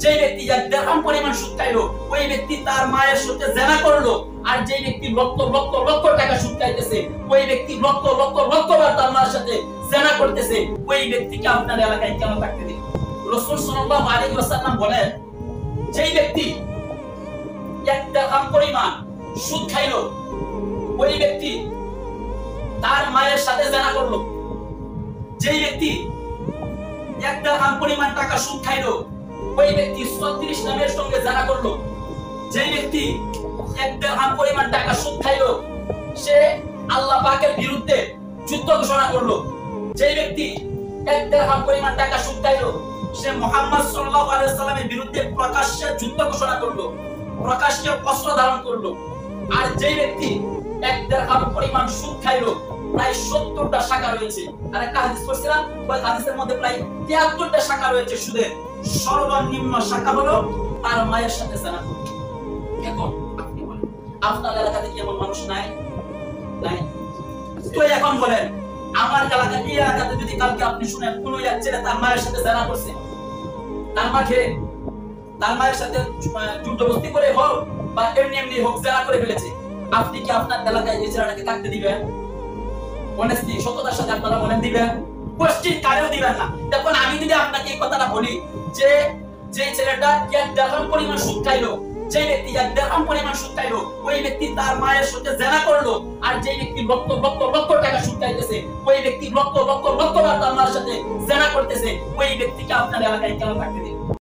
যে ব্যক্তি এক দিরহাম পরিমাণ সুদ খাইলো ওই ব্যক্তি তার মায়ের সাথে জিনা করলো, আর যে ব্যক্তি লক্ষ লক্ষ লক্ষ টাকা সুদ খাইতেছে ওই ব্যক্তি লক্ষ লক্ষ লক্ষবার তার মায়ের সাথে জিনা করতেছে, ওই ব্যক্তিকে আপনার এলাকায় কেন থাকতে দিবেন? রাসূল সাল্লাল্লাহু আলাইহি ওয়াসাল্লাম বলেন, যে ব্যক্তি এক দিরহাম পরিমাণ সুদ খাইলো ওই ব্যক্তি তার মায়ের সাথে জিনা করলো। যে ব্যক্তি এক দিরহাম পরিমাণ টাকা সুদ খাইলো ওই ব্যক্তি 36 নামের সঙ্গে জিনা করলো। যে ব্যক্তি এক দিরহাম পরিমাণ টাকা সুদ খাইলো সে আল্লাহ পাকের বিরুদ্ধে যুদ্ধ ঘোষণা করলো। যে ব্যক্তি এক দিরহাম পরিমাণ টাকা সুদ খাইলো সে মুহাম্মদ সাল্লাল্লাহু আলাইহি ওয়াসাল্লামের বিরুদ্ধে প্রকাশ্যে যুদ্ধ ঘোষণা করলো, প্রকাশ্যে অস্ত্র ধারণ করলো। আর যে ব্যক্তি এক দিরহাম পরিমাণ সুদ খাইলো প্রায় 70টা শাখা রয়েছে। আর একটা হাদিস পড়ছিলাম, ওই হাদিসের মধ্যে প্রায় 73টা শাখা রয়েছে সুদের। সর্বনিম্ন শাখা হলো তার মায়ের সাথে জিনা করা। এখন আপনি বলেন, আপনার এলাকাতে কি এমন মানুষ নাই? নাই। তো এখন বলেন, আমার এলাকাতে, এই এলাকাতে যদি কালকে আপনি শুনেন কোন এক ছেলে তার মায়ের সাথে জিনা করছে, তার মায়ের সাথে যুদ্ধবস্তি করে হোক বা এমনি এমনি হোক জিনা করে ফেলেছে, আপনি কি আপনার এলাকায় এই ছেলেটাকে থাকতে দিবেন? অনেস্টলি, সততার সাথে আপনারা বলেন দিবেন? কোশ্চেন কারেও দিবেন না। দেখুন, আমি যদি আপনাকে এই কথাটা বলি যে যে ছেলেটা এক দিরহাম পরিমাণ সুদ খাইলো, যে ব্যক্তি এক দিরহাম পরিমাণ সুদ খাইলো ওই ব্যক্তি তার মায়ের সাথে জিনা করলো, আর যে ব্যক্তি লক্ষ লক্ষ লক্ষ টাকা সুদ খাইতেছে ওই ব্যক্তি লক্ষ লক্ষ লক্ষবার তার মায়ের সাথে জিনা করতেছে, ওই ব্যক্তিকে আপনার এলাকায় কেন থাকতে দিবেন?